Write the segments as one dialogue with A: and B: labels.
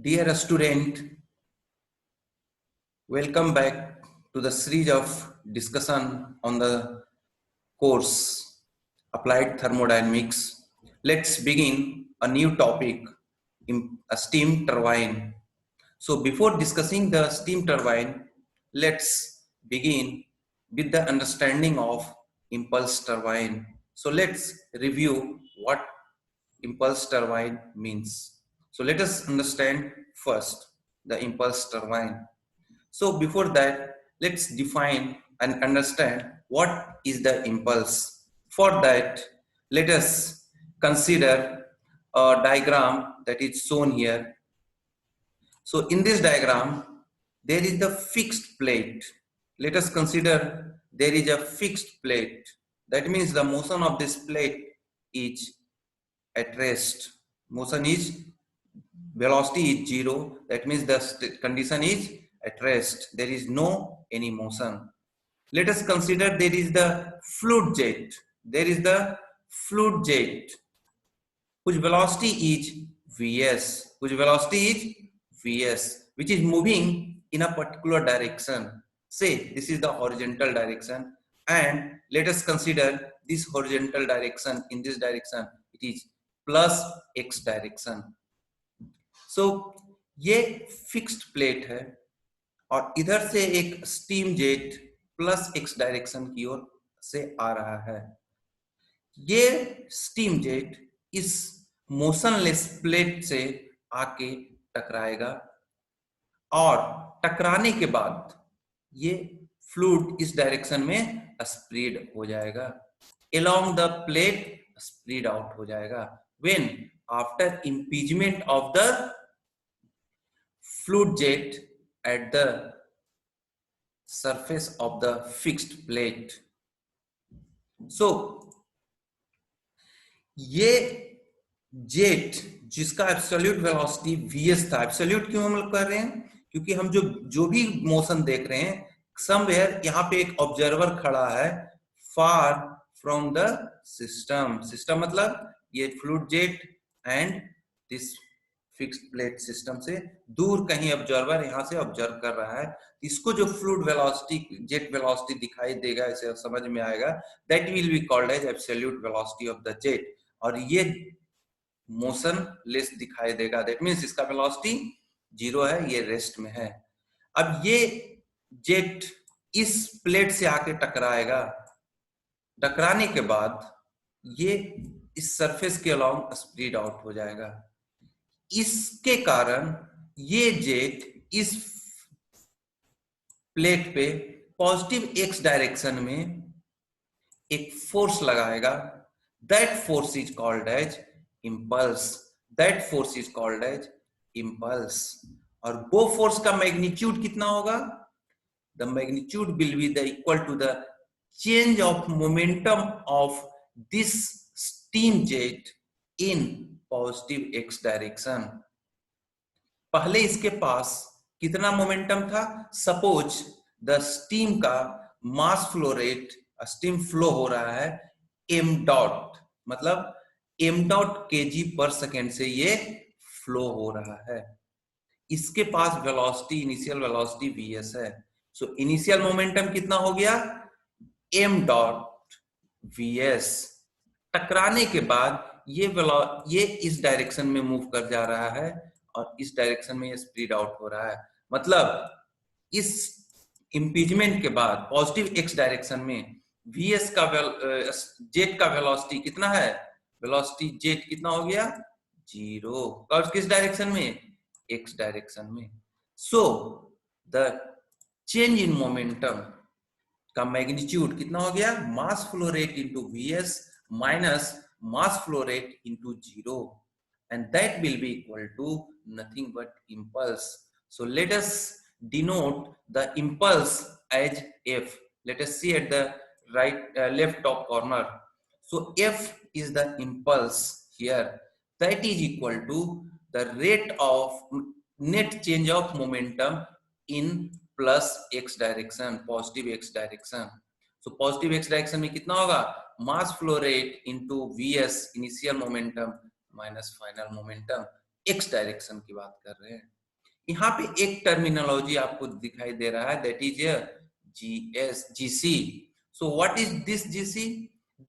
A: Dear student, welcome back to the series of discussion on the course Applied Thermodynamics. Let's begin a new topic in a steam turbine. So before discussing the steam turbine, let's begin with the understanding of impulse turbine. So let's review what impulse turbine means. So let us understand first the impulse turbine. So before that, let's define and understand what is the impulse. For that, let us consider a diagram that is shown here. So in this diagram, there is the fixed plate. Let us consider there is a fixed plate. That means the motion of this plate is at rest. Motion is, velocity is zero. That means the condition is at rest. There is no any motion. Let us consider there is the fluid jet. There is the fluid jet whose velocity is Vs. Whose velocity is Vs, which is moving in a particular direction. Say this is the horizontal direction, and let us consider this horizontal direction. In this direction, it is plus x direction. So ये fixed plate है और इधर से एक steam jet plus x direction की ओर से आ रहा है. ये स्टीम जेट इस मोशनलेस प्लेट से आके टकराएगा और टकराने के बाद ये फ्लूइड इस डायरेक्शन में स्प्रेड हो जाएगा. Along the plate spread out हो जाएगा. When after impingement of the fluid jet at the surface of the fixed plate. So ये जेट जिसका एब्सोल्यूट वेलोसिटी vs था. एब्सोल्यूट क्यों हम लोग कर रहे हैं? क्योंकि हम जो भी मोशन देख रहे हैं, समवेयर यहाँ पे एक ऑब्जर्वर खड़ा है far from the system. System मतलब ये fluid jet and this fixed plate system से दूर कहीं ऑब्जर्वर यहां से ऑब्जर्व कर रहा है. इसको जो फ्लूइड वेलोसिटी, जेट वेलोसिटी दिखाई देगा, इसे समझ में आएगा, that will be called as absolute velocity of the jet. और ये मोशन लेस दिखाई देगा. दैट मींस इसका वेलोसिटी जीरो है, ये रेस्ट में है. अब ये जेट इस प्लेट से आके टकराएगा. टकराने के बाद ये इस सरफेस के अलोंग स्प्रेड आउट हो जाएगा. इसके कारण ये जेट इस प्लेट पे पॉजिटिव एक्स डायरेक्शन में एक फोर्स लगाएगा. That force is called as impulse. That force is called as impulse. और वो फोर्स का मैग्नीट्यूड कितना होगा? The magnitude will be the equal to the change of momentum of this steam jet in positive X direction. पहले इसके पास कितना momentum था? Suppose the steam का mass flow rate, steam flow हो रहा है m डॉट, मतलब m डॉट kg पर सेकेंड से ये फ्लो हो रहा है. इसके पास वेलोसिटी, इनिशियल वेलोसिटी vs है. सो इनिशियल मोमेंटम कितना हो गया? m dot vs. टकराने के बाद ये इस डायरेक्शन में मूव कर जा रहा है और इस डायरेक्शन में ये स्प्रेड आउट हो रहा है. मतलब इस इंपीजमेंट के बाद पॉजिटिव एक्स डायरेक्शन में vs का जेट का वेलोसिटी कितना है? वेलोसिटी जेट कितना हो गया? जीरो. और किस डायरेक्शन में? एक्स डायरेक्शन में. So the change in momentum का मैग्नीट्यूड कितना हो गया? Mass flow rate into vs minus mass flow rate into zero, and that will be equal to nothing but impulse. So let us denote the impulse as F. Let us see at the left top corner. So F is the impulse here. That is equal to the rate of net change of momentum in plus x direction, positive x direction. So positive x direction में कितना होगा? Mass flow rate into vs, initial momentum minus final momentum. X direction की बात कर रहे हैं। यहाँ पे एक टर्मिनोलॉजी आपको दिखाई दे रहा है, that is GC। So what is this GC?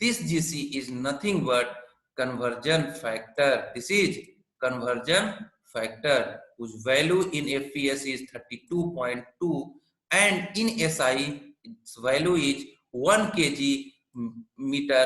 A: This GC is nothing but conversion factor. This is conversion factor whose value in FPS is 32.2 and in SI its value is 1 kg meter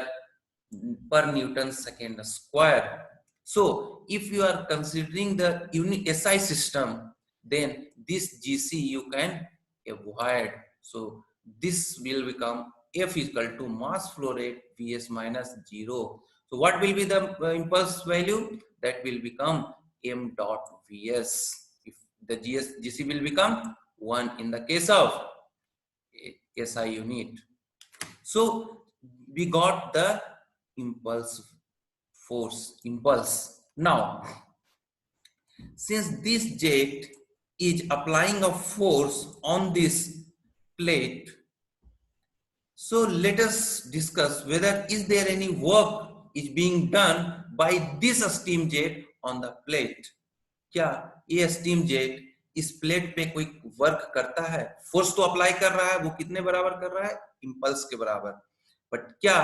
A: per Newton second square. So if you are considering the SI system, then this GC you can avoid. So this will become F is equal to mass flow rate Vs minus 0. So what will be the impulse value? That will become m dot Vs. If the GC will become 1 in the case of SI unit. So we got the impulse force, impulse. Now, since this jet is applying a force on this plate, so let us discuss whether is there any work is being done by this steam jet on the plate. क्या ये steam jet इस plate पे कोई work करता है? Force तो apply कर रहा है, वो कितने बराबर कर रहा है? इंपल्स के बराबर। बट क्या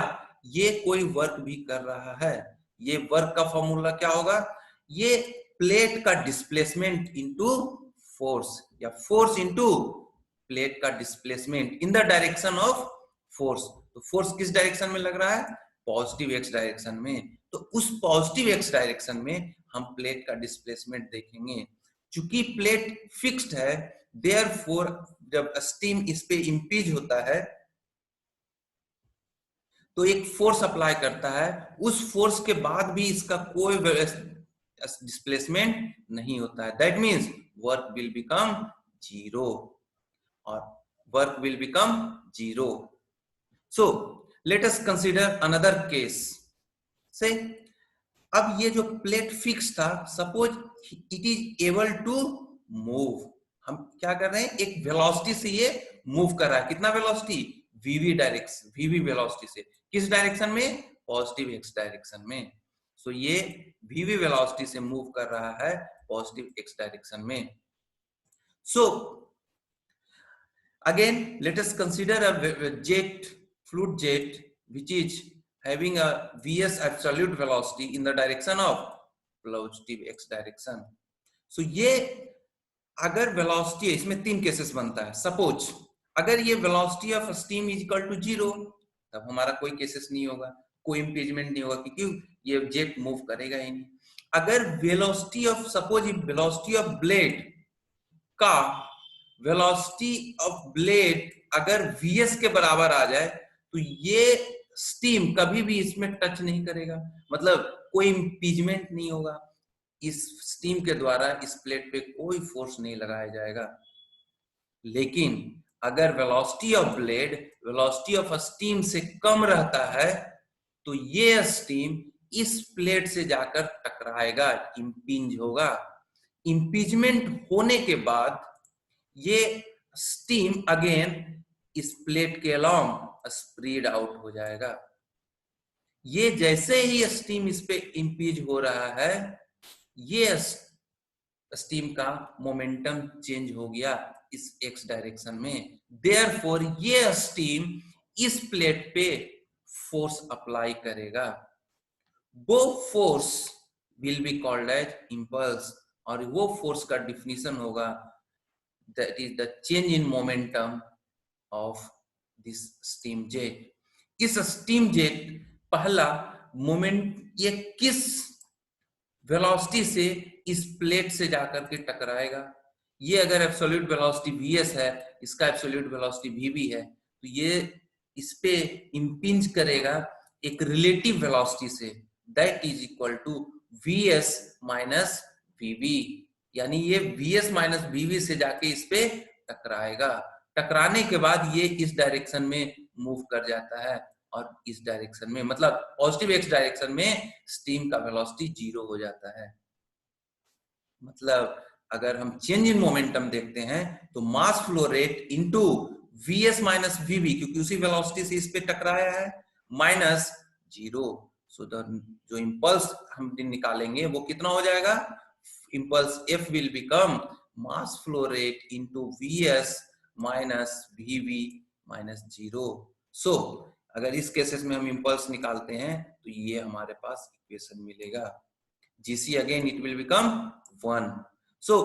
A: ये कोई वर्क भी कर रहा है? ये वर्क का फॉर्मूला क्या होगा? ये प्लेट का डिस्प्लेसमेंट इनटू फोर्स, या फोर्स इनटू प्लेट का displacement in the direction of force. तो फोर्स किस डायरेक्शन में लग रहा है? पॉजिटिव एक्स डायरेक्शन में। तो उस पॉजिटिव एक्स डायरेक्शन में हम प्लेट का डिस्प्लेसमेंट देखेंगे। चूंकि प्लेट फिक्स्ड है, देयरफॉर जब स्टीम इस पे इंपीज होता है तो एक फोर्स अप्लाई करता है, उस फोर्स के बाद भी इसका कोई डिस्प्लेसमेंट नहीं होता है। That means work will become zero, और work will become zero. So let us consider another case. Say, अब ये जो प्लेट फिक्स था, suppose it is able to move. हम क्या कर रहे हैं? एक वेलोसिटी से ये मूव कर रहा है। कितना वेलोसिटी? वीवी डायरेक्शन, वीवी वेलोसिटी से। किस डायरेक्शन में? पॉजिटिव एक्स डायरेक्शन में। सो ये वीवी वेलोसिटी से मूव कर रहा है पॉजिटिव एक्स डायरेक्शन में। सो again let us consider a jet, fluid jet, which is having a Vs absolute velocity in the direction of positive x direction. So ये अगर velocity है, इसमें तीन केसेस बनता है। सपोज अगर ये velocity of steam is equal to 0, तब हमारा कोई केसेस नहीं होगा, कोई इम्पीजमेंट नहीं होगा, क्योंकि ये जेट मूव करेगा ही नहीं। अगर velocity of, suppose velocity of blade का, वेलोसिटी ऑफ ब्लेड अगर Vs के बराबर आ जाए तो ये स्टीम कभी भी इसमें टच नहीं करेगा, मतलब कोई इंपीजमेंट नहीं होगा। इस स्टीम के द्वारा इस प्लेट पे कोई फोर्स नहीं लगाया जाएगा। लेकिन अगर velocity of blade velocity of steam से कम रहता है तो ये स्टीम इस प्लेट से जाकर टकराएगा, इंपिंज होगा। इंपीजमेंट होने के बाद ये स्टीम अगेन इस प्लेट के अलोंग स्प्रेड आउट हो जाएगा। ये जैसे ही स्टीम इस पे इंपीज हो रहा है, ये स्टीम का मोमेंटम चेंज हो गया इस एक्स डायरेक्शन में। देयरफॉर ये स्टीम इस प्लेट पे फोर्स अप्लाई करेगा। वो force will be called as impulse, और वो फोर्स का डिफिनीशन होगा that is the change in momentum of this steam jet. इस steam jet पहला मोमेंट ये किस वेलोसिटी से इस प्लेट से जाकर के टकराएगा? ये अगर एब्सोल्यूट वेलोसिटी Vs है, इसका एब्सोल्यूट वेलोसिटी Vb है, तो ये इस पे इंपिंज करेगा एक रिलेटिव वेलोसिटी से, that is equal to Vs minus Vb। यानी ये Vs माइनस Vb से जाके इस पे टकराएगा। टकराने के बाद ये इस डायरेक्शन में मूव कर जाता है, और इस डायरेक्शन में, मतलब पॉजिटिव एक्स डायरेक्शन में स्टीम का वेलोसिटी जीरो हो जाता है। मतलब अगर हम चेंज इन मोमेंटम देखते हैं तो mass flow rate into Vs minus Vb, क्योंकि उसी वेलोसिटी से इस पे टकराया है, माइनस जीरो। सो जो इंपल्स हम निकालेंगे वो कितना हो जाएगा? impulse F will become mass flow rate into Vs minus Vv minus 0. So अगर इस केसेस में हम इम्पल्स निकालते हैं तो ये हमारे पास इक्वेशन मिलेगा. Gc again it will become 1. So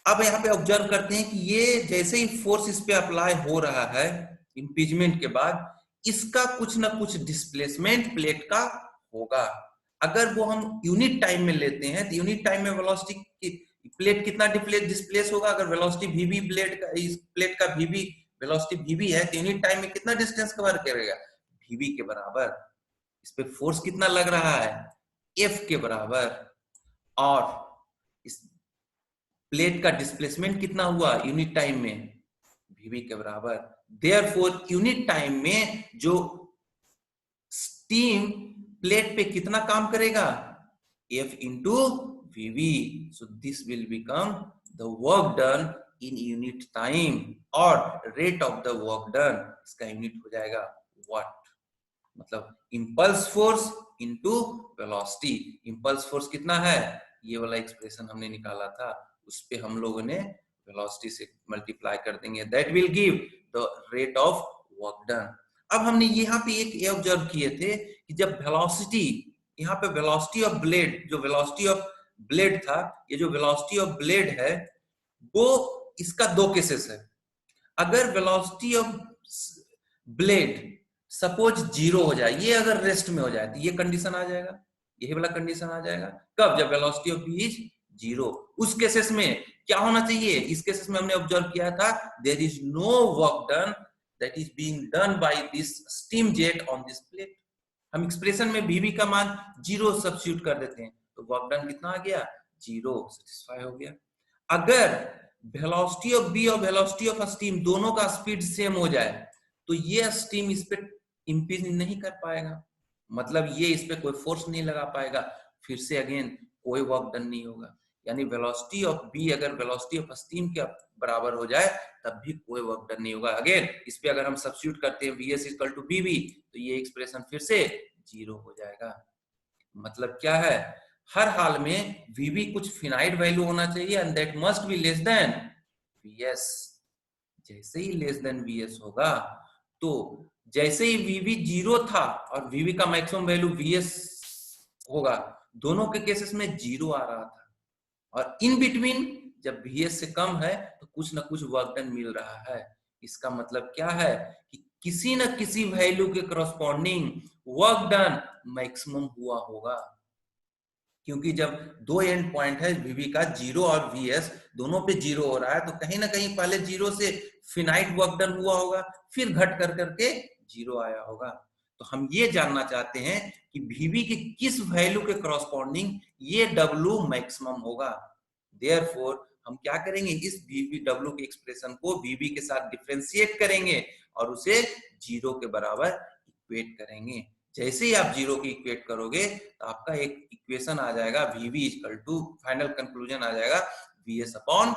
A: अब यहाँ पे ऑब्जर्व करते हैं कि ये जैसे ही फोर्स इस पे अप्लाई हो रहा है इम्पीचमेंट के बाद, इसका कुछ ना कुछ डिस्प्लेसमेंट प्लेट का होगा. अगर वो हम यूनिट टाइम में लेते हैं तो यूनिट टाइम में वेलोसिटी प्लेट कितना डिस्प्लेस होगा. अगर वेलोसिटी vb प्लेट का, इस प्लेट का vb वेलोसिटी vb है तो यूनिट टाइम में कितना डिस्टेंस कवर करेगा, vb के बराबर. इस पे फोर्स कितना लग रहा है, f के बराबर. और इस प्लेट का डिस्प्लेसमेंट कितना हुआ यूनिट टाइम में, vb के बराबर. देयरफॉर यूनिट टाइम में जो स्टीम प्लेट पे कितना काम करेगा, f into vb. so this will become the work done in unit time और rate of the work done इसका यूनिट हो जाएगा watt. मतलब impulse force into velocity. Impulse force कितना है, ये वाला एक्सप्रेशन हमने निकाला था, उस पे हम लोगों ने वेलोसिटी से मल्टीप्लाई कर देंगे. That will give the rate of work done. अब हमने यहाँ पे एक ये ऑब्जर्व किए थे कि जब वेलोसिटी, यहाँ पे वेलोसिटी ऑफ ब्लेड, जो वेलोसिटी ऑफ ब्लेड था, ये जो वेलोसिटी ऑफ ब्लेड है वो, इसका दो केसेस है. अगर वेलोसिटी ऑफ ब्लेड सपोज 0 हो जाए, ये अगर रेस्ट में हो जाए तो ये कंडीशन आ जाएगा, यही वाला कंडीशन आ जाएगा. कब, जब वेलोसिटी ऑफ बी इज 0. उस केसेस में क्या होना चाहिए, इस केसेस में हमने ऑब्जर्व किया था there is no work done that is being done by this steam jet on this plate. हम एक्सप्रेशन में vb का मान 0 सब्स्टिट्यूट कर देते हैं तो वर्क डन कितना आ गया, 0. सेटिस्फाई हो गया. अगर वेलोसिटी ऑफ बी और वेलोसिटी ऑफ स्टीम दोनों का स्पीड सेम हो जाए तो ये स्टीम इस पे इंपीज नहीं कर पाएगा, मतलब ये इस पे कोई फोर्स नहीं लगा पाएगा. फिर से अगेन कोई वर्क डन नहीं होगा. यानी वेलोसिटी ऑफ बी अगर वेलोसिटी ऑफ स्टीम के बराबर हो जाए तब भी कोई वर्क डन नहीं होगा. अगेन इस पे अगर हम सब्स्टिट्यूट करते हैं vs इक्वल टू vb तो ये एक्सप्रेशन फिर से 0 हो जाएगा. मतलब क्या है, हर हाल में vb कुछ फिनाइट वैल्यू होना चाहिए and that must be less than vs. जैसे ही लेस देन vs होगा तो जैसे ही vb 0 था और vb का मैक्सिमम वैल्यू vs होगा, दोनों के केसेस में 0 आ रहा था. और इन बिटवीन जब vs से कम है तो कुछ ना कुछ वर्क डन मिल रहा है. इसका मतलब क्या है कि किसी न किसी वैल्यू के करस्पॉन्डिंग वर्क डन मैक्सिमम हुआ होगा. क्योंकि जब दो एंड पॉइंट है vb का 0 और vs दोनों पे 0 हो रहा है तो कहीं ना कहीं पहले 0 से फिनाइट वर्क डन हुआ होगा, फिर घट कर करके 0 आया होगा. तो हम ये जानना चाहते हैं कि vb के किस वैल्यू के करस्पॉन्डिंग ये w मैक्सिमम होगा. देयरफॉर हम क्या करेंगे, इस w के एक्सप्रेशन को vb के साथ डिफरेंशिएट करेंगे और उसे 0 के बराबर इक्वेट करेंगे. जैसे ही आप 0 की इक्वेट करोगे तो आपका एक इक्वेशन आ जाएगा vb equal to, final conclusion आ जाएगा vs अपॉन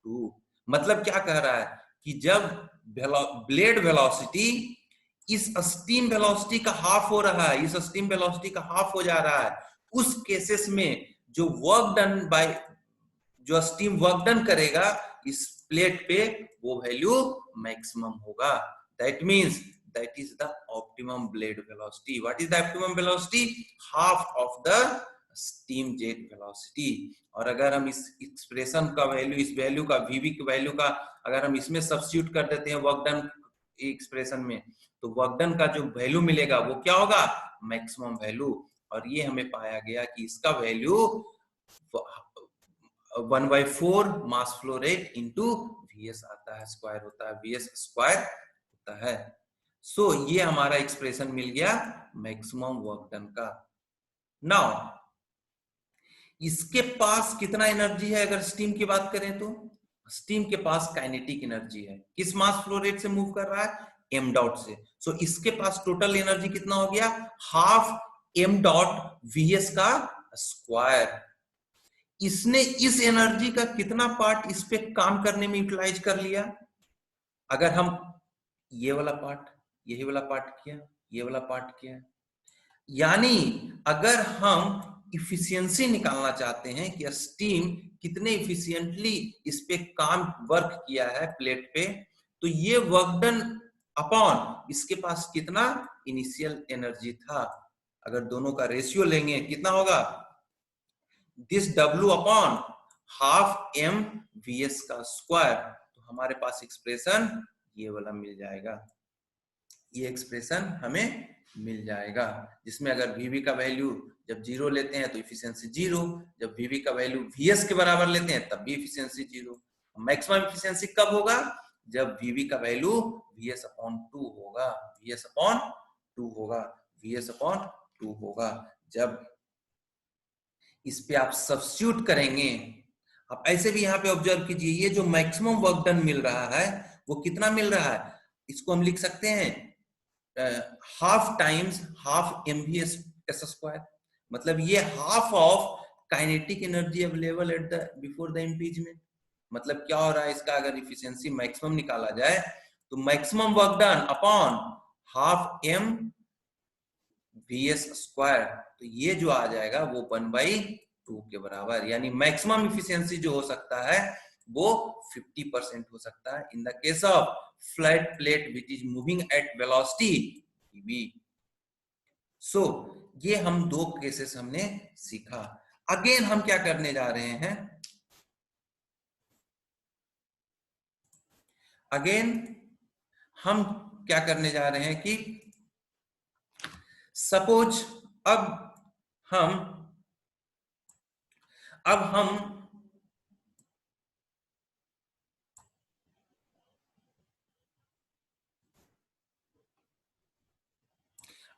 A: 2. मतलब क्या कह रहा है कि जब ब्लेड वेलोसिटी इस स्टीम वेलोसिटी का हाफ हो रहा है, इस स्टीम वेलोसिटी का हाफ हो जा रहा है, उस केसेस में जो वर्क डन बाय, जो स्टीम वर्क डन करेगा इस प्लेट पे वो वैल्यू मैक्सिमम होगा. That means that is the optimum blade velocity. What is the optimum velocity? Half of the steam jet velocity. और अगर हम इस एक्सप्रेशन का वैल्यू, इस वैल्यू का vb की वैल्यू का अगर हम इसमें सब्स्टिट्यूट कर देते हैं वर्क डन एक्सप्रेशन में, तो वर्क डन का जो वैल्यू मिलेगा वो क्या होगा, मैक्सिमम वैल्यू. और ये हमें पाया गया कि इसका value 1/4 mass flow rate into vs आता है, स्क्वायर होता है, vs स्क्वायर होता है. सो ये हमारा एक्सप्रेशन मिल गया मैक्सिमम वर्क डन का. नाउ इसके पास कितना एनर्जी है, अगर स्टीम की बात करें तो स्टीम के पास काइनेटिक एनर्जी है. किस मास फ्लो रेट से मूव कर रहा है, m डॉट से. सो इसके पास टोटल एनर्जी कितना हो गया, हाफ m डॉट vs का स्क्वायर. इसने इस एनर्जी का कितना पार्ट इस पे काम करने में यूटिलाइज कर लिया. अगर हम ये वाला पार्ट, यही वाला पार्ट किया, ये वाला पार्ट किया, यानी अगर हम इफिशियंसी निकालना चाहते हैं कि स्टीम कितने इफिशियंटली इस पे काम वर्क किया है प्लेट पे, तो ये वर्क डन अपॉन इसके पास कितना इनिशियल एनर्जी था, अगर दोनों का रेशियो लेंगे कितना होगा, this W upon half m vs का स्क्वायर, तो हमारे पास एक्सप्रेशन ये वाला मिल जाएगा, ये एक्सप्रेशन हमें मिल जाएगा, जिसमें अगर VV का वैल्यू जब 0 लेते हैं तो इफिशियंसी 0, जब VV का वैल्यू VS के बराबर लेते हैं तब भी इफिशियंसी 0। मैक्सिमम इफिशियंसी कब होगा, जब VV का वैल्यू VS अपॉन 2 होगा, VS अपॉन 2 होगा, VS अपॉन 2 होगा। जब इस पे आप सब्स्टिट्यूट करेंगे, आप ऐसे भी यहाँ पे ऑब्जर्व कीजिए, ये जो मैक्सिमम वर्क डन मिल रहा है वो कितना मिल रहा है, इसको हम लिख सकते हैं half times half mvs square, मतलब ये half of kinetic energy available at the before the impeachment. मतलब क्या हो रहा है, इसका अगर इफिशियंसी मैक्सिमम निकाला जाए तो maximum work done upon half m vs square, तो ये जो आ जाएगा वो 1/2 के बराबर, यानी मैक्सिमम इफिशियंसी जो हो सकता है वो 50% हो सकता है in the case of flat plate which is moving at velocity v। सो ये हम दो केसेस हमने सीखा। अगेन हम क्या करने जा रहे हैं, अगेन हम क्या करने जा रहे हैं कि सपोज अब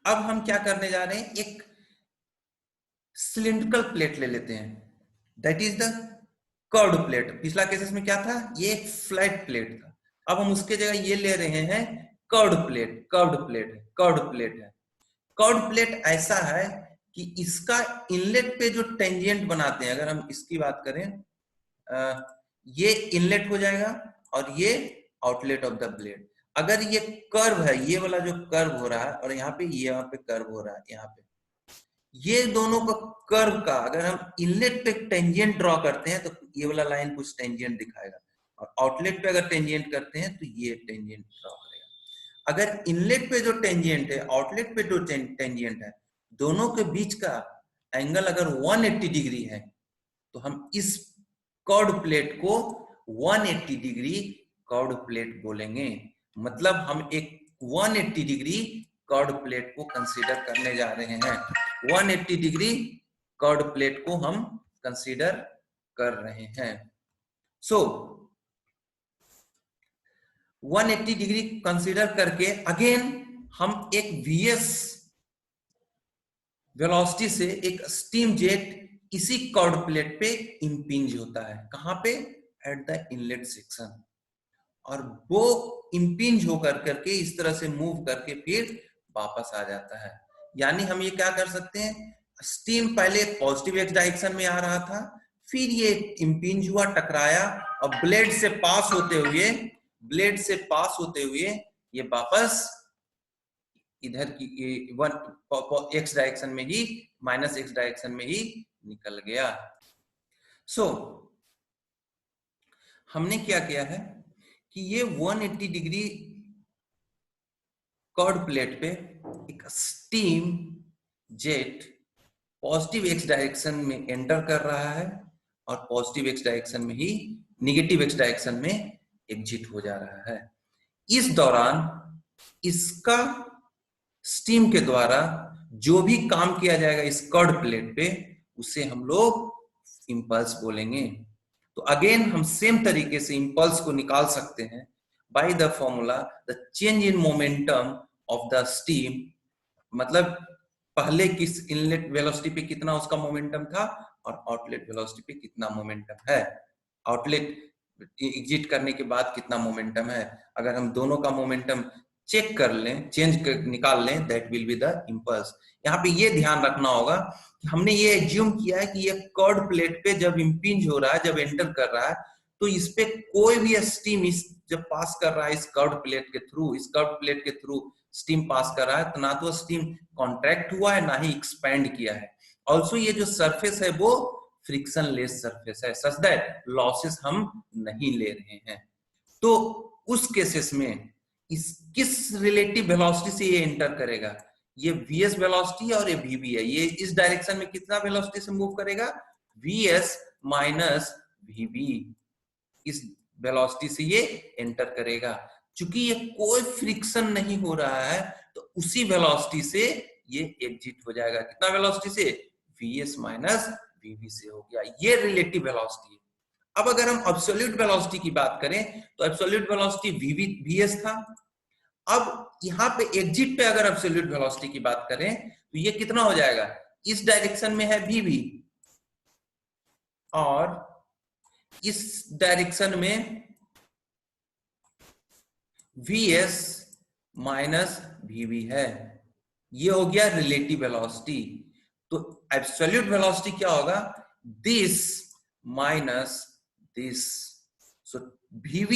A: हम क्या करने जा रहे हैं, एक सिलिंड्रिकल प्लेट ले लेते हैं, that is the curved plate. पिछला केसेस में क्या था, ये एक फ्लैट प्लेट था, अब हम उसके जगह ये ले रहे हैं कर्व्ड प्लेट, कर्व्ड प्लेट है, कर्व्ड प्लेट है। कर्व्ड प्लेट ऐसा है कि इसका इनलेट पे जो टेंजेंट बनाते हैं, अगर हम इसकी बात करें, ये इनलेट हो जाएगा और ये आउटलेट ऑफ द ब्लेड। अगर ये कर्व है, ये वाला जो कर्व हो रहा है और यहाँ पे ये यहाँ पे कर्व हो रहा है, यहाँ पे ये दोनों का कर्व का अगर हम इनलेट पे टेंजेंट ड्रॉ करते हैं तो ये वाला लाइन कुछ टेंजेंट दिखाएगा, और आउटलेट पे अगर टेंजेंट करते हैं तो ये टेंजेंट ड्रॉ करेगा। अगर इनलेट पे जो टेंजेंट है, आउटलेट पे जो टेंजेंट है, दोनों के बीच का एंगल अगर 180 डिग्री है तो हम इस कर्व्ड प्लेट को 180 डिग्री कर्व्ड प्लेट बोलेंगे। मतलब हम एक 180 डिग्री कर्व्ड प्लेट को कंसीडर करने जा रहे हैं, 180 डिग्री कर्व्ड प्लेट को हम कंसीडर कर रहे हैं। सो 180 डिग्री कंसीडर करके अगेन हम एक VS वेलोसिटी से एक स्टीम जेट इसी कर्व्ड प्लेट पे इंपिंज होता है, कहां पे, एट द इनलेट सेक्शन, और वो इंपिंज होकर करके इस तरह से मूव करके फिर वापस आ जाता है। यानी हम ये क्या कर सकते हैं, स्टीम पहले पॉजिटिव एक्स डायरेक्शन में आ रहा था, फिर ये इंपिंज हुआ, टकराया, और ब्लेड से पास होते हुए ये वापस इधर की एक्स डायरेक्शन में ही, माइनस एक्स डायरेक्शन में ही निकल गया। सो हमने क्या किया है कि ये 180 डिग्री कर्व्ड प्लेट पे एक steam jet positive X direction में एंटर कर रहा है और पॉजिटिव एक्स डायरेक्शन में ही निगेटिव एक्स डायरेक्शन में एग्जिट हो जा रहा है। इस दौरान इसका स्टीम के द्वारा जो भी काम किया जाएगा इस कर्व्ड प्लेट पे, उसे हम लोग इंपल्स बोलेंगे। तो अगेन हम सेम तरीके से इंपल्स को निकाल सकते हैं by the formula the change in momentum of the steam, मतलब पहले किस इनलेट वेलोसिटी पे कितना उसका मोमेंटम था और आउटलेट वेलोसिटी पे कितना मोमेंटम है, आउटलेट एग्जिट करने के बाद कितना मोमेंटम है। अगर हम दोनों का मोमेंटम चेक कर लें, निकाल लें, that will be the impulse. यहाँ पे ये ध्यान रखना होगा कि हमने ये एज्यूम किया है कि ये कर्व्ड प्लेट पे जब इंपिंज हो रहा है, जब एंटर कर रहा है, तो इस पे कोई भी स्टीम जब पास कर रहा है इस कर्व्ड प्लेट के थ्रू, इस कर्व्ड प्लेट के थ्रू स्टीम पास कर रहा है, तो ना तो स्टीम कॉन्ट्रैक्ट हुआ है ना ही एक्सपैंड किया है, ऑल्सो ये जो सरफेस है वो फ्रिक्शन लेस सरफेस है, सच दैट लॉसेस हम नहीं ले रहे हैं। तो उस केसेस में इस किस रिलेटिव वेलोसिटी से ये एंटर करेगा, ये vs वेलोसिटी और ये vb है, ये इस डायरेक्शन में कितना वेलोसिटी से मूव करेगा, vs माइनस vb, इस वेलोसिटी से ये एंटर करेगा। चूंकि ये कोई फ्रिक्शन नहीं हो रहा है तो उसी वेलोसिटी से ये एग्जिट हो जाएगा। कितना वेलोसिटी से, vs माइनस vb से हो गया, ये रिलेटिव वेलोसिटी है। अब अगर हम एब्सोल्यूट वेलोसिटी की बात करें तो एब्सोल्यूट वेलोसिटी vs था। अब यहाँ पे एग्जिट पे अगर एब्सोल्यूट वेलोसिटी की बात करें तो ये कितना हो जाएगा, इस डायरेक्शन में है vb और इस डायरेक्शन में vs माइनस vb है, ये हो गया रिलेटिव वेलोसिटी। तो एब्सोल्यूट वेलोसिटी क्या होगा, this minus this, so vb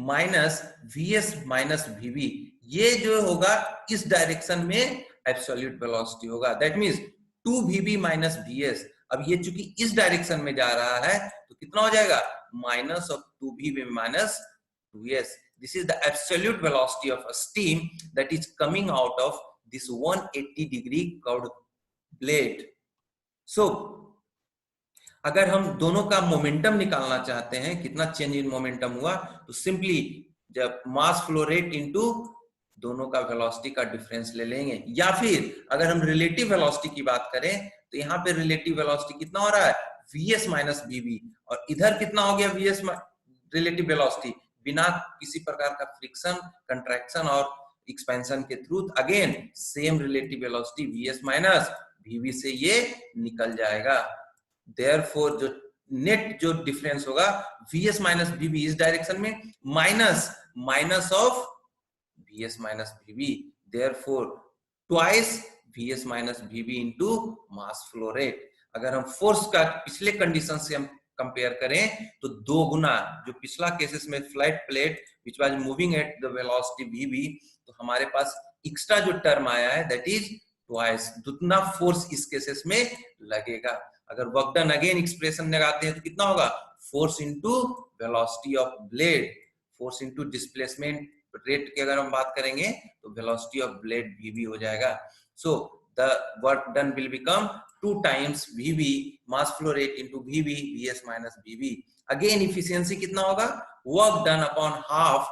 A: minus vs minus vb, ये जो होगा इस डायरेक्शन में एब्सोल्यूट वेलोसिटी होगा। That means 2vb minus vs। अब ये चूंकि इस डायरेक्शन में जा रहा है तो कितना हो जाएगा, minus of 2vb minus 2s। This is the absolute velocity of a steam that is coming out of this 180-degree curved blade. So, अगर हम दोनों का मोमेंटम निकालना चाहते हैं, कितना चेंज इन मोमेंटम हुआ, तो सिंपली जब मास फ्लो रेट इनटू दोनों का वेलोसिटी का डिफरेंस ले लेंगे। या फिर अगर हम रिलेटिव वेलोसिटी की बात करें तो यहाँ पे रिलेटिव वेलोसिटी कितना हो रहा है, vs माइनस vb, और इधर कितना हो गया vs रिलेटिव वेलोसिटी, बिना किसी प्रकार का फ्रिक्शन, कंट्रैक्शन और एक्सपेंशन के through, again same relative velocity vs minus vb से ये निकल जाएगा। देयरफॉर जो नेट जो डिफरेंस होगा vs माइनस vb इस डायरेक्शन में minus minus of vs minus vb, therefore twice vs minus vb into mass flow rate. अगर हम फोर्स का पिछले कंडीशन से हम कंपेयर करें तो दो गुना, जो पिछला केसेस में flat plate which was moving at the velocity vb, तो हमारे पास एक्स्ट्रा जो टर्म आया है दैट इज ट्वाइस, दुगना फोर्स इस केसेस में लगेगा। अगर वर्क डन अगेन एक्सप्रेशन लगाते हैं तो कितना होगा, force into velocity of blade, force into displacement rate की अगर हम बात करेंगे तो वेलोसिटी ऑफ ब्लेड vb हो जाएगा। So the work done will become 2 times vb mass flow rate into vb vs minus vb। Again efficiency कितना होगा, work done upon half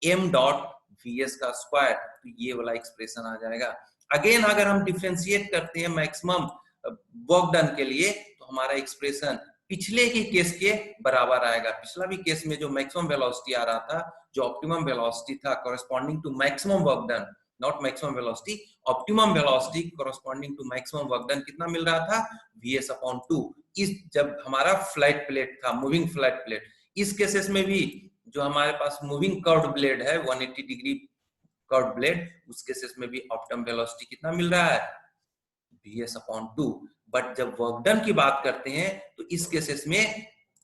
A: m dot vs का स्क्वायर, तो ये वाला एक्सप्रेशन आ जाएगा। Again अगर हम डिफरेंशिएट करते हैं मैक्सिमम वर्क डन के लिए तो हमारा एक्सप्रेशन पिछले के केस के बराबर आएगा। पिछला भी केस में जो मैक्सिमम वेलोसिटी आ रहा था, जो ऑप्टिमम वेलोसिटी था corresponding to maximum work done, not maximum velocity, optimum velocity corresponding to maximum work done कितना मिल रहा था, vs अपॉन 2। इस जब हमारा फ्लैट प्लेट था, मूविंग फ्लैट प्लेट, इस केसेस में भी जो हमारे पास मूविंग कर्व्ड ब्लेड है 180 डिग्री कर्व्ड ब्लेड, उस केसेस में भी ऑप्टिमम वेलोसिटी कितना मिल रहा है, vs अपॉन 2। बट जब वर्क डन की बात करते हैं तो इस केसेस में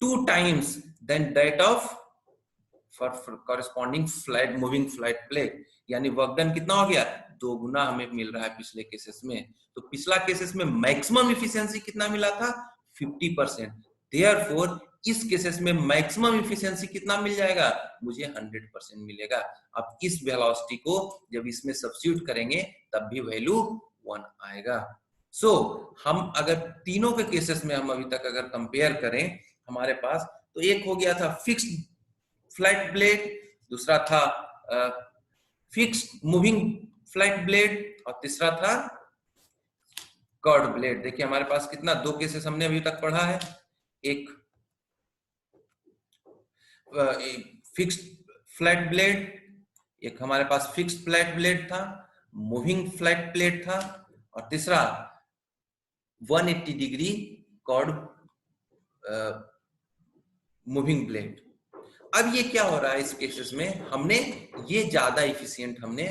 A: 2 times than that of for corresponding flat moving flat plate, यानी वर्क डन कितना हो गया, 2 गुना हमें मिल रहा है पिछले केसेस में। तो पिछला केसेस में मैक्सिमम इफिशियंसी कितना मिला था, 50%, देयरफॉर इस केसेस में मैक्सिमम इफिशियंसी कितना मिल जाएगा, मुझे 100% मिलेगा। अब इस वेलोसिटी को जब इसमें सब्स्टिट्यूट करेंगे तब भी वैल्यू 1 आएगा। सो हम अगर तीनों के केसेस में हम अभी तक अगर कंपेयर करें हमारे पास, तो एक हो गया था फिक्स्ड फ्लैट ब्लेड, दूसरा था फिक्स्ड मूविंग फ्लैट ब्लेड, और तीसरा था कर्व्ड ब्लेड। देखिए हमारे पास कितना 2 केसेस हमने अभी तक पढ़ा है, एक फिक्स्ड फ्लैट ब्लेड, एक हमारे पास फिक्स्ड फ्लैट ब्लेड था, मूविंग फ्लैट प्लेट था, और तीसरा 180 डिग्री कर्व्ड मूविंग ब्लेड। अब ये क्या हो रहा है इस केसेस में, हमने ये ज्यादा इफिशिएंट हमने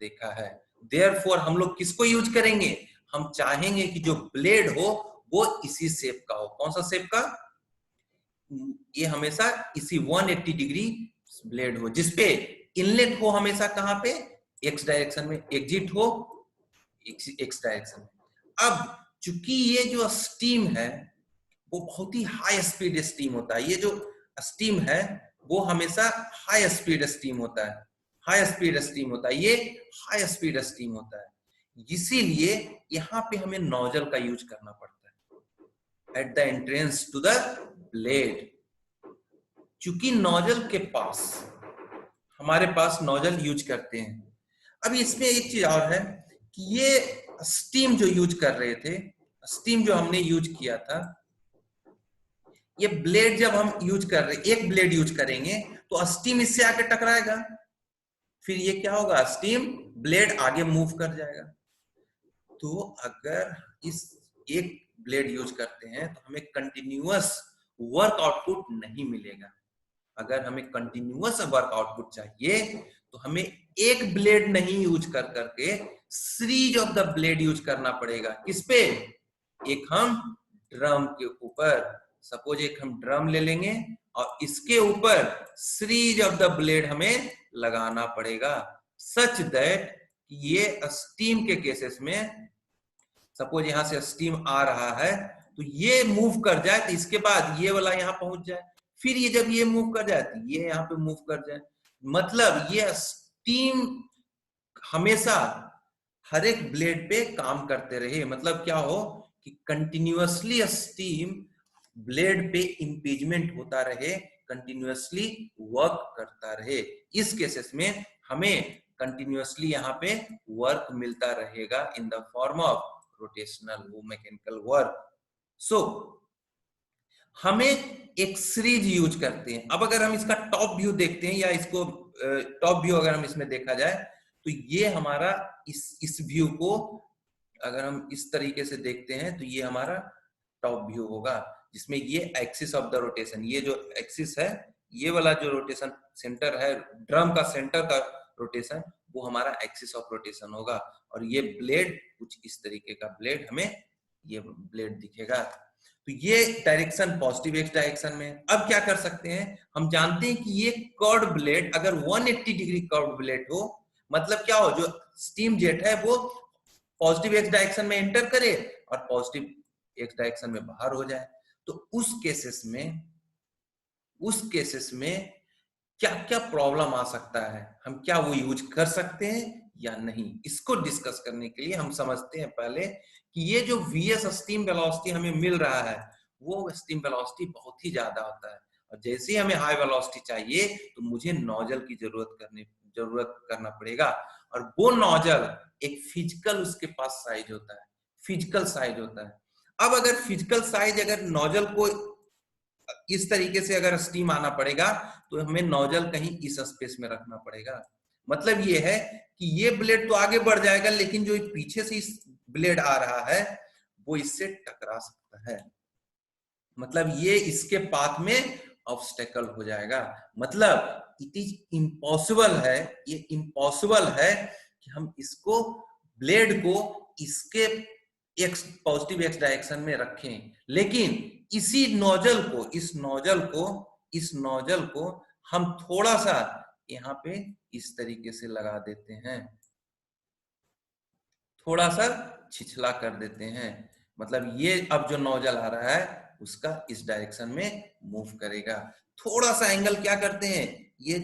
A: देखा है, देयरफॉर हम लोग किसको यूज करेंगे, हम चाहेंगे कि जो ब्लेड हो वो इसी शेप का हो। कौन सा शेप का, ये हमेशा इसी 180 डिग्री ब्लेड हो, जिसपे इनलेट हो हमेशा कहां पे, एक्स डायरेक्शन में, एग्जिट हो एक्स डायरेक्शन में। अब चूंकि ये जो स्टीम है वो बहुत ही हाई स्पीड स्टीम होता है, ये जो स्टीम है वो हमेशा हाई स्पीड स्टीम होता है, हाई स्पीड स्टीम होता है, ये हाई स्पीड स्टीम होता है, इसीलिए यहाँ पे हमें नोजल का यूज करना पड़ता है at the entrance to the blade. चूंकि नोजल के पास, हमारे पास नोजल यूज करते हैं। अब इसमें एक चीज और है कि ये स्टीम जो यूज कर रहे थे, स्टीम जो हमने यूज किया था, ये ब्लेड जब हम यूज कर रहे, एक ब्लेड यूज करेंगे तो स्टीम इससे आके टकराएगा, फिर ये क्या होगा, स्टीम ब्लेड आगे मूव कर जाएगा। तो अगर इस एक ब्लेड यूज करते हैं तो हमें कंटिन्यूअस वर्क आउटपुट नहीं मिलेगा। अगर हमें कंटिन्यूअस वर्क आउटपुट चाहिए तो हमें एक ब्लेड नहीं यूज कर करके series of the blade use करना पड़ेगा। किस पे, एक हम ड्रम के ऊपर, सपोज एक हम ड्रम ले लेंगे और इसके ऊपर सीरीज ऑफ द ब्लेड हमें लगाना पड़ेगा, सच दैट ये स्टीम के केसेस में, सपोज यहां से स्टीम आ रहा है तो ये मूव कर जाए तो इसके बाद ये वाला यहां पहुंच जाए, फिर ये जब ये मूव कर जाए तो ये यहाँ पे मूव कर जाए, मतलब ये स्टीम हमेशा हर एक ब्लेड पे काम करते रहे। मतलब क्या हो कि कंटिन्यूअसली स्टीम ब्लेड पे इंपीजमेंट होता रहे, कंटिन्यूअसली वर्क करता रहे। इस केसेस में हमें कंटिन्यूअसली यहाँ पे वर्क मिलता रहेगा in the form of rotational वो मैकेनिकल वर्क। सो हमें एक सीरीज यूज करते हैं। अब अगर हम इसका टॉप व्यू देखते हैं, या इसको टॉप व्यू अगर हम इसमें देखा जाए तो ये हमारा इस व्यू को अगर हम इस तरीके से देखते हैं तो ये हमारा टॉप व्यू होगा, जिसमें ये एक्सिस ऑफ द रोटेशन, ये जो एक्सिस है, ये वाला जो रोटेशन सेंटर है, ड्रम का सेंटर का रोटेशन, वो हमारा एक्सिस ऑफ रोटेशन होगा। और ये ब्लेड कुछ इस तरीके का ब्लेड हमें ये ब्लेड दिखेगा। तो ये डायरेक्शन पॉजिटिव एक्स डायरेक्शन में। अब क्या कर सकते हैं, हम जानते हैं कि ये कर्व्ड ब्लेड अगर 180 डिग्री कर्व्ड ब्लेड हो, मतलब क्या हो, जो स्टीम जेट है वो पॉजिटिव एक्स डायरेक्शन में एंटर करे और पॉजिटिव एक्स डायरेक्शन में बाहर हो जाए, तो उस केसेस में क्या क्या प्रॉब्लम आ सकता है, हम क्या वो यूज कर सकते हैं या नहीं, इसको डिस्कस करने के लिए हम समझते हैं पहले कि ये जो वीएस स्टीम वेलोसिटी हमें मिल रहा है वो स्टीम वेलोसिटी बहुत ही ज्यादा होता है, और जैसे ही हमें हाई वेलोसिटी चाहिए तो मुझे नोजल की जरूरत करना पड़ेगा। और वो नोजल एक फिजिकल उसके पास साइज होता है, फिजिकल साइज होता है। अब अगर फिजिकल साइज, अगर नोजल को इस तरीके से अगर स्टीम आना पड़ेगा तो हमें नोजल कहीं इस स्पेस में रखना पड़ेगा। मतलब ये है कि ये ब्लेड तो आगे बढ़ जाएगा, लेकिन जो पीछे से इस ब्लेड आ रहा है वो इससे टकरा सकता है, मतलब ये इसके पाथ में ऑब्स्टेकल हो जाएगा। मतलब इट इज इम्पॉसिबल है, ये इम्पॉसिबल है कि हम इसको ब्लेड को इसके एक्स पॉजिटिव एक्स डायरेक्शन में रखें, लेकिन इसी नोजल को, इस नोजल को हम थोड़ा सा यहाँ पे इस तरीके से लगा देते हैं, थोड़ा सा छिछला कर देते हैं, मतलब ये अब जो नोजल आ रहा है उसका इस डायरेक्शन में मूव करेगा। थोड़ा सा एंगल क्या करते हैं, ये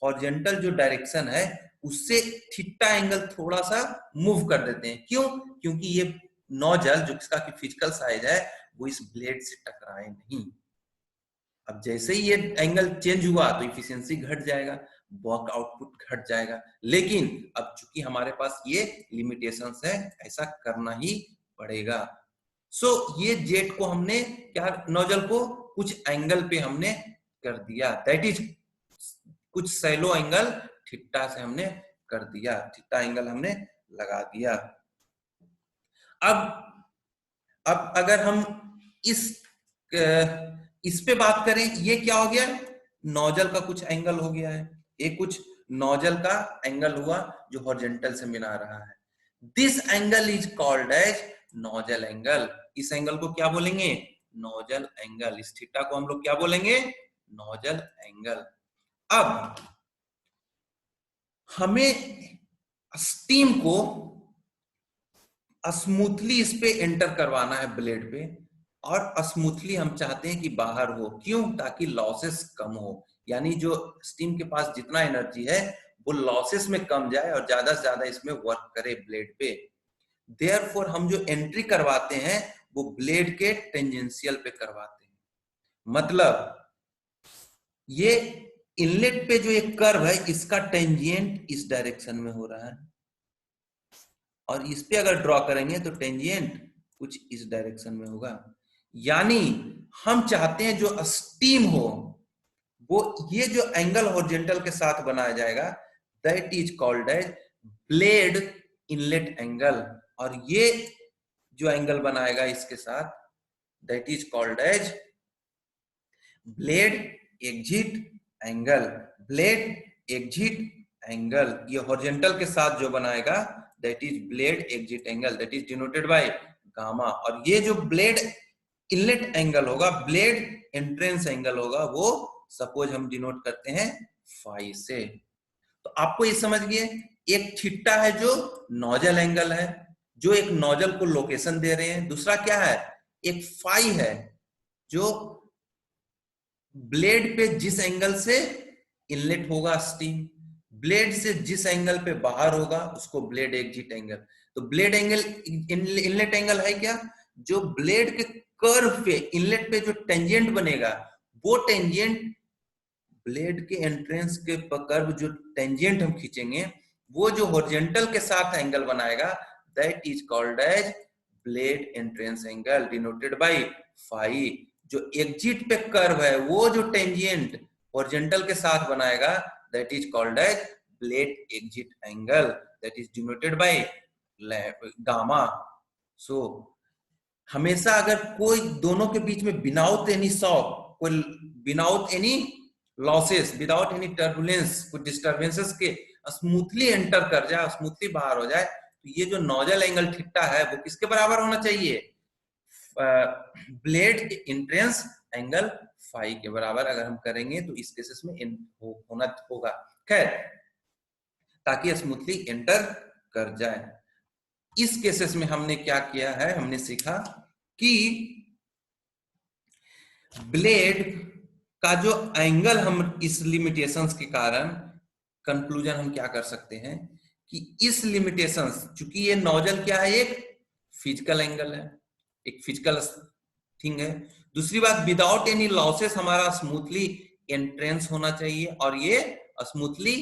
A: हॉरिजॉन्टल जो डायरेक्शन है उससे थीटा एंगल थोड़ा सा मूव कर देते हैं। क्यों? क्योंकि ये नोजल जो इसका फिजिकल साइज है वो इस ब्लेड से टकराए नहीं। अब जैसे ही ये एंगल चेंज हुआ तो इफिशियंसी घट जाएगा, वर्क आउटपुट घट जाएगा, लेकिन अब चूंकि हमारे पास ये लिमिटेशंस है, ऐसा करना ही पड़ेगा। सो ये जेट को हमने क्या, नोजल को कुछ एंगल पे हमने कर दिया, दैट इज कुछ सैलो एंगल थीटा से हमने कर दिया, थीटा एंगल हमने लगा दिया। अब अगर हम इस पे बात करें, ये क्या हो गया, नोजल का कुछ एंगल हो गया है, ये कुछ नोजल का एंगल हुआ जो हॉरिजॉन्टल से मिला रहा है। This angle is called as nozzle angle. इस एंगल को क्या बोलेंगे, नोजल एंगल। इस थीटा को हम लोग क्या बोलेंगे, नोजल एंगल। अब हमें स्टीम को स्मूथली इस पे एंटर करवाना है ब्लेड पे, और स्मूथली हम चाहते हैं कि बाहर हो। क्यों? ताकि लॉसेस कम हो, यानी जो स्टीम के पास जितना एनर्जी है वो लॉसेस में कम जाए और ज्यादा से ज्यादा इसमें वर्क करे ब्लेड पे। देयरफॉर हम जो एंट्री करवाते हैं वो ब्लेड के टेंजेंशियल पे करवाते हैं। मतलब ये इनलेट पे जो एक कर्व है इसका टेंजेंट इस डायरेक्शन में हो रहा है, और इस पे अगर ड्रॉ करेंगे तो टेंजेंट कुछ इस डायरेक्शन में होगा। यानी हम चाहते हैं जो स्टीम हो वो ये जो एंगल हॉरिजॉन्टल के साथ बनाया जाएगा, that is called as blade inlet angle, और ये जो एंगल बनाएगा इसके साथ that is called as blade exit angle. Blade exit angle ये हॉरिजॉन्टल के साथ जो बनाएगा that is blade exit angle, that is denoted by gamma. और ये जो ब्लेड इनलेट एंगल होगा, ब्लेड एंट्रेंस एंगल होगा, वो सपोज हम डिनोट करते हैं फाई से। तो आपको ये समझ गए, एक थीटा है जो नोजल एंगल है, जो एक नोजल को लोकेशन दे रहे हैं। दूसरा क्या है? एक फाई है जो ब्लेड पे जिस एंगल से इनलेट होगा स्टीम, ब्लेड से जिस एंगल पे बाहर होगा उसको ब्लेड एग्जिट एंगल। तो ब्लेड एंगल इनलेट एंगल है क्या? जो ब्लेड के कर्व पे इनलेट पे जो टेंजेंट बनेगा वो टेंजेंट ब्लेड के एंट्रेंस के कर्व जो टेंजेंट हम खींचेंगे वो जो हॉरिजॉन्टल के साथ एंगल बनाएगा that is called as blade entrance angle denoted by phi. जो एग्जिट पे कर्व है वो जो टेंजेंट हॉरिजॉन्टल के साथ बनाएगा that is called as blade exit angle, that is denoted by gamma. So हमेशा अगर कोई दोनों के बीच में विदाउट एनी शॉक, कोई without any losses, without any turbulence, कुछ डिस्टर्बेंसेस के स्मूथली एंटर कर जाए, स्मूथली बाहर हो जाए, तो ये जो नोजल एंगल थीटा है वो किसके बराबर होना चाहिए? ब्लेड एंट्रेंस एंगल फाई के बराबर अगर हम करेंगे तो इस केसेस में होना होगा। खैर, ताकि स्मूथली एंटर कर जाए। इस केसेस में हमने क्या किया है, हमने सीखा कि ब्लेड का जो एंगल, हम इस लिमिटेशंस के कारण कंक्लूजन हम क्या कर सकते हैं कि इस लिमिटेशंस, चूंकि ये नोजल क्या है, एक फिजिकल एंगल है, एक फिजिकल थिंग है। दूसरी बात, विदाउट एनी लॉसेस हमारा स्मूथली एंट्रेंस होना चाहिए और ये स्मूथली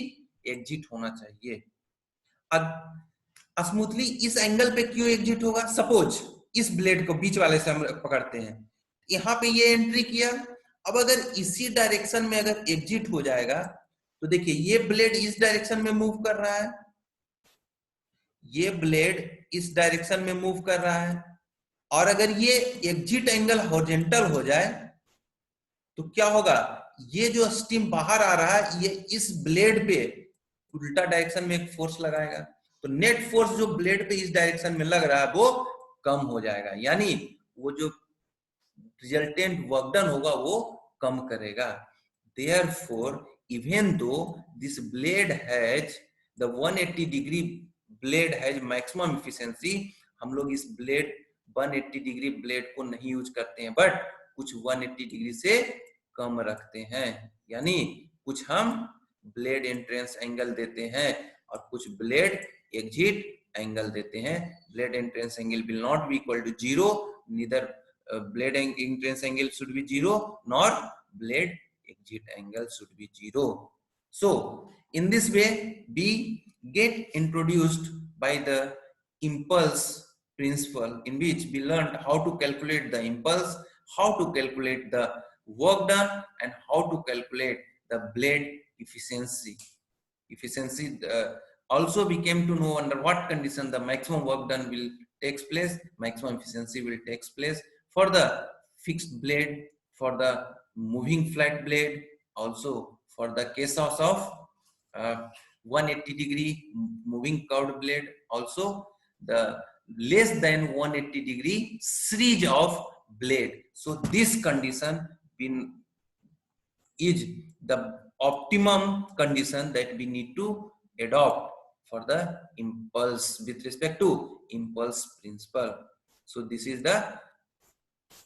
A: एग्जिट होना चाहिए। अब स्मूथली इस एंगल पे क्यों एग्जिट होगा? सपोज इस ब्लेड को बीच वाले से हम पकड़ते हैं, यहां पे ये एंट्री किया, अब अगर इसी डायरेक्शन में अगर एग्जिट हो जाएगा तो देखिए ये ब्लेड इस डायरेक्शन में मूव कर रहा है, ये ब्लेड इस डायरेक्शन में मूव कर रहा है, और अगर ये एग्जिट एंगल हॉरिजॉन्टल हो जाए तो क्या होगा? ये जो स्टीम बाहर आ रहा है ये इस ब्लेड पे उल्टा डायरेक्शन में एक फोर्स लगाएगा, तो नेट फोर्स जो ब्लेड पे इस डायरेक्शन में लग रहा है वो कम हो जाएगा, यानी वो जो रिजल्टेंट वर्क डन होगा वो कम करेगा। Therefore, even though this blade has the 180 degree blade has maximum efficiency, हम लोग इस ब्लेड 180 डिग्री ब्लेड को नहीं यूज करते हैं, बट कुछ 180 डिग्री से कम रखते हैं, यानी कुछ हम ब्लेड एंट्रेंस एंगल देते हैं और कुछ ब्लेड एग्जिट एंगल देते हैं। Blade entrance angle will not be equal to 0, neither blade entrance angle should be 0 nor blade exit angle should be 0. So in this way we get introduced by the impulse principle, in which we learned how to calculate the impulse, how to calculate the work done, and how to calculate the blade efficiency. Also we came to know under what condition the maximum work done will takes place, maximum efficiency will takes place for the fixed blade, for the moving flat blade, also for the case of 180 degree moving curved blade, also the less than 180 degree series of blade. So this condition is the optimum condition that we need to adopt for the impulse with respect to impulse principle. So this is the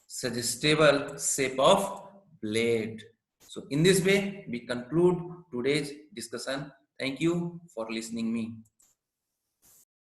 A: suggestible shape of blade. So in this way, we conclude today's discussion. Thank you for listening me.